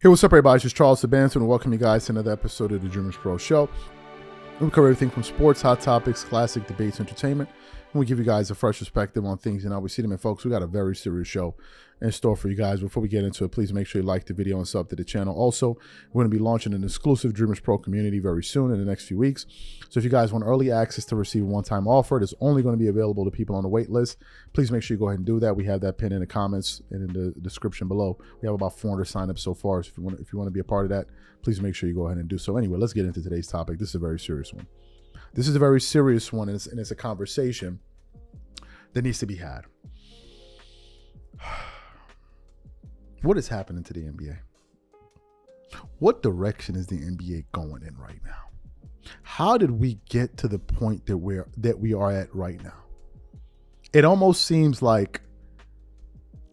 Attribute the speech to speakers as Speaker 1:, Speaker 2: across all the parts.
Speaker 1: Hey, what's up, everybody? It's just Charles Sabanson, and welcome you guys to another episode of the Dreamers Pro Show. We cover everything from sports, hot topics, classic debates, entertainment, and we give you guys a fresh perspective on things and how we see them. And folks, we got a very serious show in store for you guys. Before we get into it, please make sure you like the video and sub to the channel. Also, we're going to be launching an exclusive Dreamers Pro community very soon in the next few weeks. So if you guys want early access to receive a one-time offer, it's only going to be available to people on the wait list. Please make sure you go ahead and do that. We have that pinned in the comments and in the description below. We have about 400 signups so far. So if you want to be a part of that, please make sure you go ahead and do so. Anyway, let's get into today's topic. This is a very serious one. This is a very serious one, and it's a conversation that needs to be had. What is happening to the NBA? What direction is the NBA going in right now? How did we get to the point that we are at right now? It almost seems like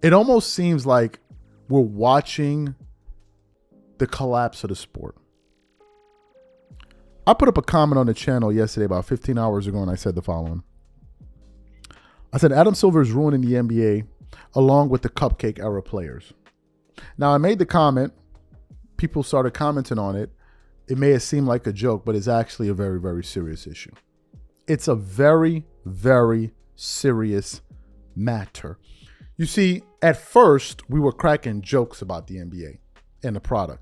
Speaker 1: we're watching the collapse of the sport. I put up a comment on the channel yesterday about 15 hours ago, and I said the following. I said, Adam Silver is ruining the NBA along with the cupcake era players. Now, I made the comment. People started commenting on it. It may have seemed like a joke, but it's actually a very, very serious issue. It's a very, very serious matter. You see, at first, we were cracking jokes about the NBA and the product.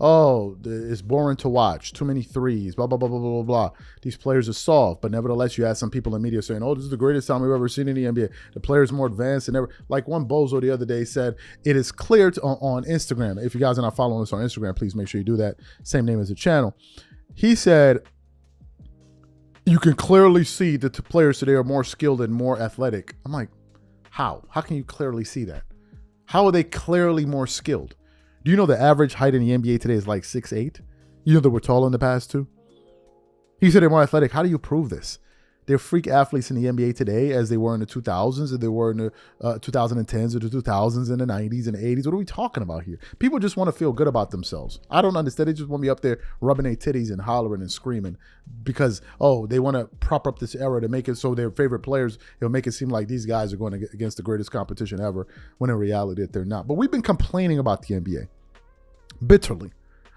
Speaker 1: Oh, it's boring to watch. Too many threes, blah, blah, blah, blah, blah, blah. These players are soft. But nevertheless, you have some people in media saying, oh, this is the greatest time we've ever seen in the NBA. The players are more advanced than ever. Like one bozo the other day said, it is clear on Instagram. If you guys are not following us on Instagram, please make sure you do that. Same name as the channel. He said, you can clearly see that the players today are more skilled and more athletic. I'm like, how? How can you clearly see that? How are they clearly more skilled? Do you know the average height in the NBA today is like 6'8"? You know that we're tall in the past too? He said they're more athletic. How do you prove this? They're freak athletes in the NBA today as they were in the 2000s, and they were in the 2010s or the 2000s and the 90s and the 80s. What are we talking about here? People just want to feel good about themselves. I don't understand. They just want to be up there rubbing their titties and hollering and screaming because, oh, they want to prop up this era to make it so their favorite players, it'll make it seem like these guys are going against the greatest competition ever, when in reality that they're not. But we've been complaining about the NBA bitterly.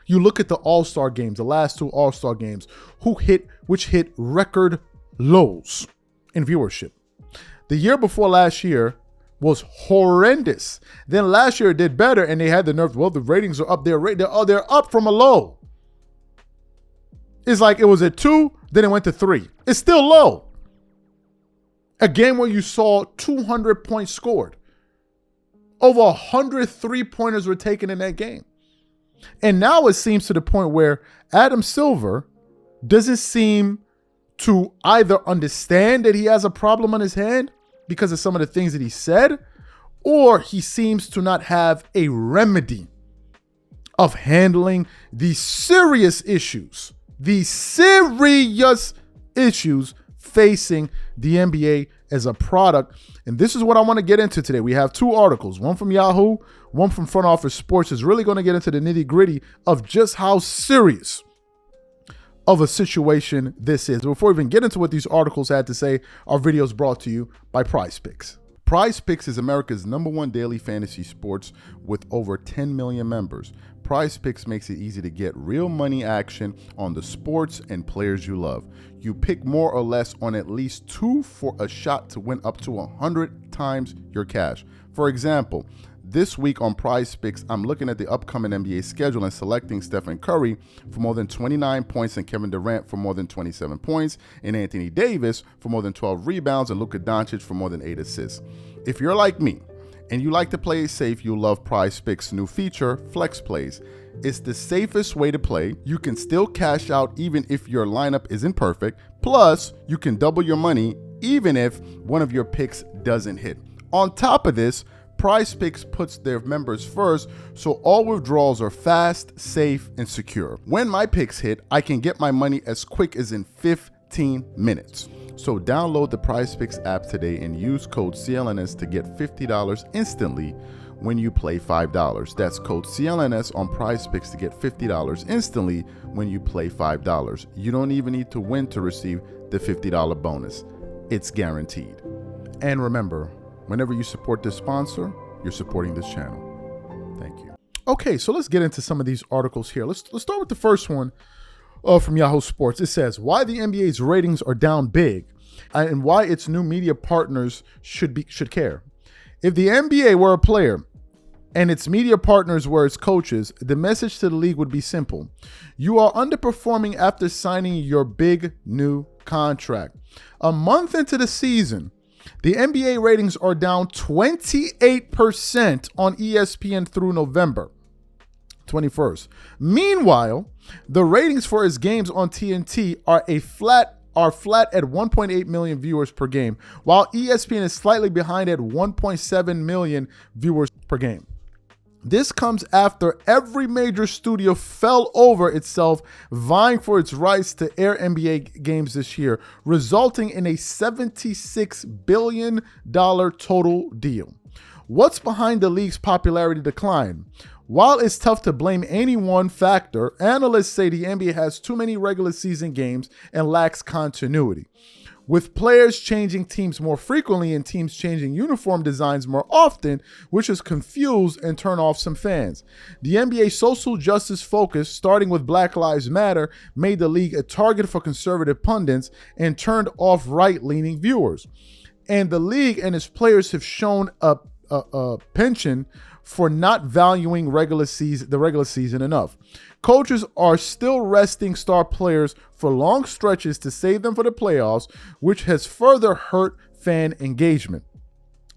Speaker 1: You look at the All-Star games, the last two All-Star games, which hit record lows in viewership. The year before last year was horrendous. Then last year it did better, and they had the nerve. Well, the ratings are up. They're up from a low. It's like it was at 2, then it went to 3. It's still low. A game where you saw 200 points scored. Over 100 3-pointers were taken in that game. And now it seems to the point where Adam Silver doesn't seem to either understand that he has a problem on his hand because of some of the things that he said, or he seems to not have a remedy of handling these serious issues facing the NBA as a product. And this is what I want to get into today. We have 2 articles, one from Yahoo, one from Front Office Sports, is really going to get into the nitty gritty of just how serious of a situation this is. Before we even get into what these articles had to say, our video is brought to you by Prize Picks. Prize Picks is America's #1 daily fantasy sports with over 10 million members. Prize Picks makes it easy to get real money action on the sports and players you love. You pick more or less on at least 2 for a shot to win up to 100 times your cash. For example, this week on Prize Picks, I'm looking at the upcoming NBA schedule and selecting Stephen Curry for more than 29 points and Kevin Durant for more than 27 points and Anthony Davis for more than 12 rebounds and Luka Doncic for more than 8 assists. If you're like me and you like to play it safe, you'll love Prize Picks' new feature, Flex Plays. It's the safest way to play. You can still cash out even if your lineup isn't perfect. Plus, you can double your money even if one of your picks doesn't hit. On top of this, Prize Picks puts their members first, so all withdrawals are fast, safe, and secure. When my picks hit, I can get my money as quick as in 15 minutes. So download the Prize Picks app today and use code CLNS to get $50 instantly when you play $5. That's code CLNS on Prize Picks to get $50 instantly when you play $5. You don't even need to win to receive the $50 bonus. It's guaranteed. And remember, whenever you support this sponsor, you're supporting this channel. Thank you. Okay, so let's get into some of these articles here. Let's start with the first one from Yahoo Sports. It says why the NBA's ratings are down big and why its new media partners should care. If the NBA were a player and its media partners were its coaches, the message to the league would be simple. You are underperforming after signing your big new contract. A month into the season, the NBA ratings are down 28% on ESPN through November 21st. Meanwhile, the ratings for its games on TNT are flat at 1.8 million viewers per game, while ESPN is slightly behind at 1.7 million viewers per game. This comes after every major studio fell over itself vying for its rights to air NBA games this year, resulting in a $76 billion total deal. What's behind the league's popularity decline? While it's tough to blame any one factor, analysts say the NBA has too many regular season games and lacks continuity. With players changing teams more frequently and teams changing uniform designs more often, which has confused and turned off some fans. The NBA's social justice focus, starting with Black Lives Matter, made the league a target for conservative pundits and turned off right-leaning viewers. And the league and its players have shown a penchant for not valuing the regular season enough. Coaches are still resting star players for long stretches to save them for the playoffs, which has further hurt fan engagement.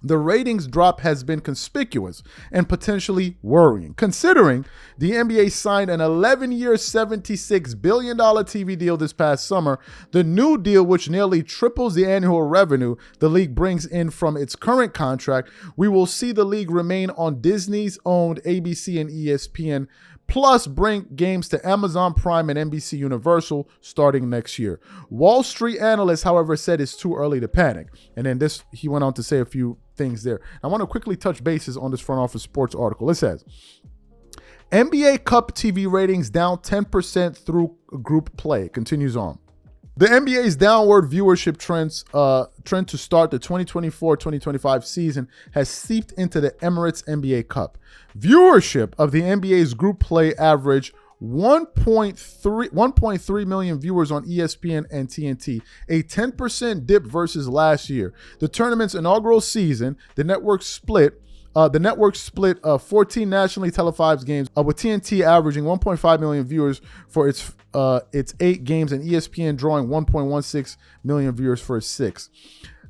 Speaker 1: The ratings drop has been conspicuous and potentially worrying, considering the NBA signed an 11-year, $76 billion TV deal this past summer. The new deal, which nearly triples the annual revenue the league brings in from its current contract, we will see the league remain on Disney's owned ABC and ESPN, plus bring games to Amazon Prime and NBC Universal starting next year. Wall Street analysts, however, said it's too early to panic. And then he went on to say a few things there. I want to quickly touch bases on this Front Office Sports article. It says, NBA Cup TV ratings down 10% through group play. It continues on. The NBA's downward viewership trend to start the 2024-2025 season has seeped into the Emirates NBA Cup. Viewership of the NBA's group play averaged 1.3 million viewers on ESPN and TNT, a 10% dip versus last year. The tournament's inaugural season, the network split 14 nationally televised games, with TNT averaging 1.5 million viewers for its 8 games and ESPN drawing 1.16 million viewers for its 6.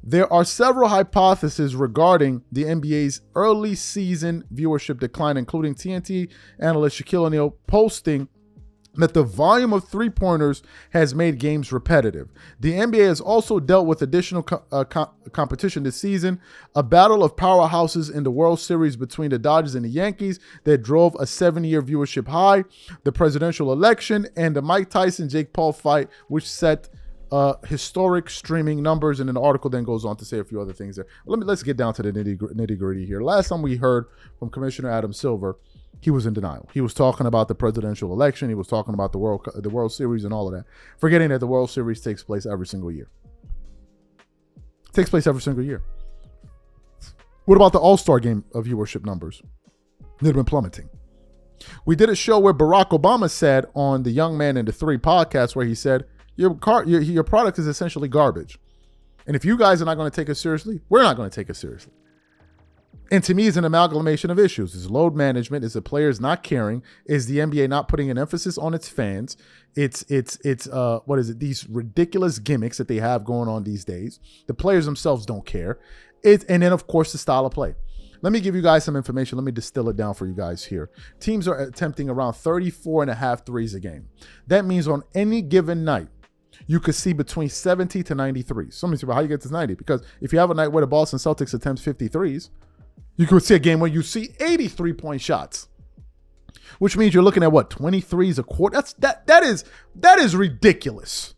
Speaker 1: There are several hypotheses regarding the NBA's early season viewership decline, including TNT analyst Shaquille O'Neal posting that the volume of three-pointers has made games repetitive. The NBA has also dealt with additional competition this season, a battle of powerhouses in the World Series between the Dodgers and the Yankees that drove a 7-year viewership high, the presidential election, and the Mike Tyson-Jake Paul fight, which set historic streaming numbers. And then the article then goes on to say a few other things there. Let's get down to the nitty-gritty here. Last time we heard from Commissioner Adam Silver, he was in denial. He was talking about the presidential election. He was talking about the World Series and all of that, forgetting that the World Series takes place every single year. It takes place every single year. What about the All-Star Game of viewership numbers? They've been plummeting. We did a show where Barack Obama said on the Young Man and the Three podcast, where he said, your product is essentially garbage. And if you guys are not going to take it seriously, we're not going to take it seriously. And to me, it's an amalgamation of issues. It's load management. Is the players not caring? Is the NBA not putting an emphasis on its fans? It's what is it? These ridiculous gimmicks that they have going on these days. The players themselves don't care. And then, of course, the style of play. Let me give you guys some information. Let me distill it down for you guys here. Teams are attempting around 34.5 threes a game. That means on any given night, you could see between 70 to 93. Somebody said, well, how you get to 90? Because if you have a night where the Boston Celtics attempt 53s, you could see a game where you see 83-point shots, which means you're looking at what, 23s a quarter? That is ridiculous.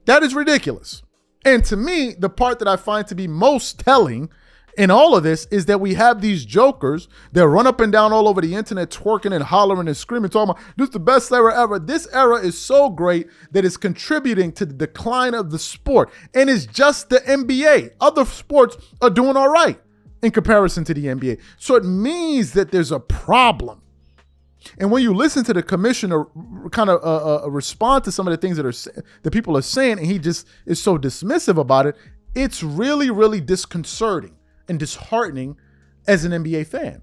Speaker 1: That is ridiculous. And to me, the part that I find to be most telling in all of this is that we have these jokers that run up and down all over the internet, twerking and hollering and screaming, talking about this is the best era ever. This era is so great that it's contributing to the decline of the sport. And it's just the NBA. Other sports are doing all right. in comparison to the NBA. So it means that there's a problem. And when you listen to the commissioner kind of respond to some of the things that people are saying, and he just is so dismissive about it, it's really, really disconcerting and disheartening as an NBA fan.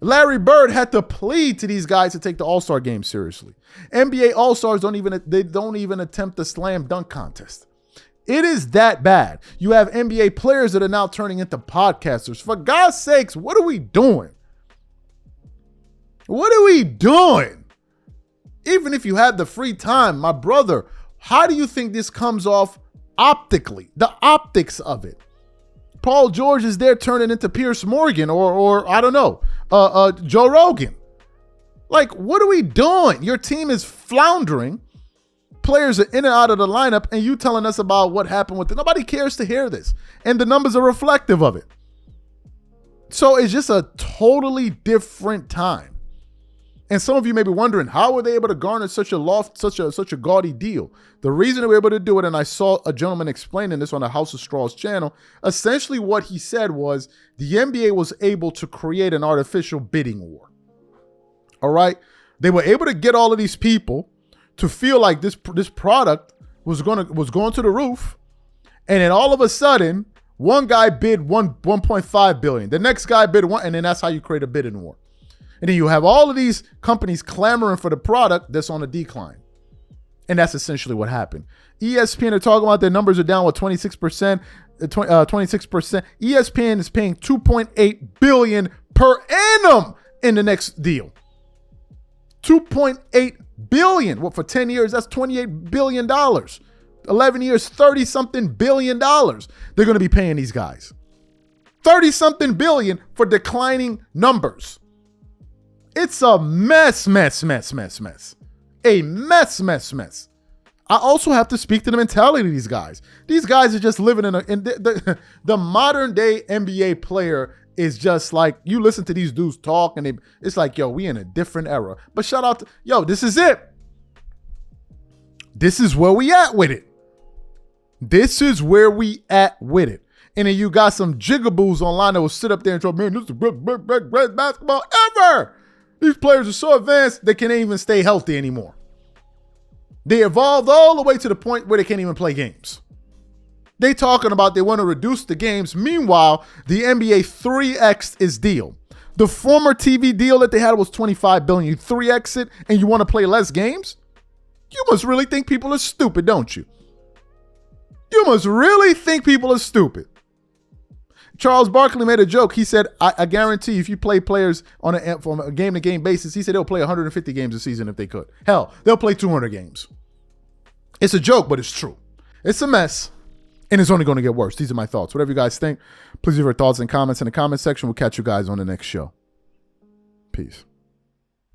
Speaker 1: Larry Bird had to plead to these guys to take the All-Star game seriously. NBA All-Stars don't even attempt the slam dunk contest. It is that bad. You have NBA players that are now turning into podcasters. For God's sakes, what are we doing? What are we doing? Even if you had the free time, my brother, how do you think this comes off optically? The optics of it. Paul George is there turning into Pierce Morgan or I don't know, Joe Rogan. Like, what are we doing? Your team is floundering. Players are in and out of the lineup, and you telling us about what happened with it. Nobody cares to hear this. And the numbers are reflective of it. So it's just a totally different time. And some of you may be wondering, how were they able to garner such a gaudy deal? The reason they were able to do it, and I saw a gentleman explaining this on the House of Straws channel, essentially what he said was the NBA was able to create an artificial bidding war. All right? They were able to get all of these people to feel like this product was going to the roof, and then all of a sudden, one guy bid 1.5 billion. The next guy bid one, and then that's how you create a bidding war. And then you have all of these companies clamoring for the product that's on a decline. And that's essentially what happened. ESPN are talking about their numbers are down with 26%. 26%. ESPN is paying $2.8 billion per annum in the next deal. $2.8 billion. Well, for 10 years, that's $28 billion. 11 years, 30-something billion dollars. They're going to be paying these guys. 30-something billion for declining numbers. It's a mess. A mess. I also have to speak to the mentality of these guys. These guys are just living in the modern day NBA player is just like, you listen to these dudes talk and it's like, yo, we in a different era. But shout out to, this is it. This is where we at with it. And then you got some jigaboos online that will sit up there and go, man, this is the best basketball ever. These players are so advanced, they can't even stay healthy anymore. They evolved all the way to the point where they can't even play games. They talking about they want to reduce the games. Meanwhile, the NBA 3X'd its deal. The former TV deal that they had was $25 billion. You 3X it and you want to play less games? You must really think people are stupid, don't you? You must really think people are stupid. Charles Barkley made a joke. He said, I guarantee if you play players on a game-to-game basis, he said they'll play 150 games a season if they could. Hell, they'll play 200 games. It's a joke, but it's true. It's a mess, and it's only going to get worse. These are my thoughts. Whatever you guys think, please leave your thoughts and comments in the comment section. We'll catch you guys on the next show. Peace.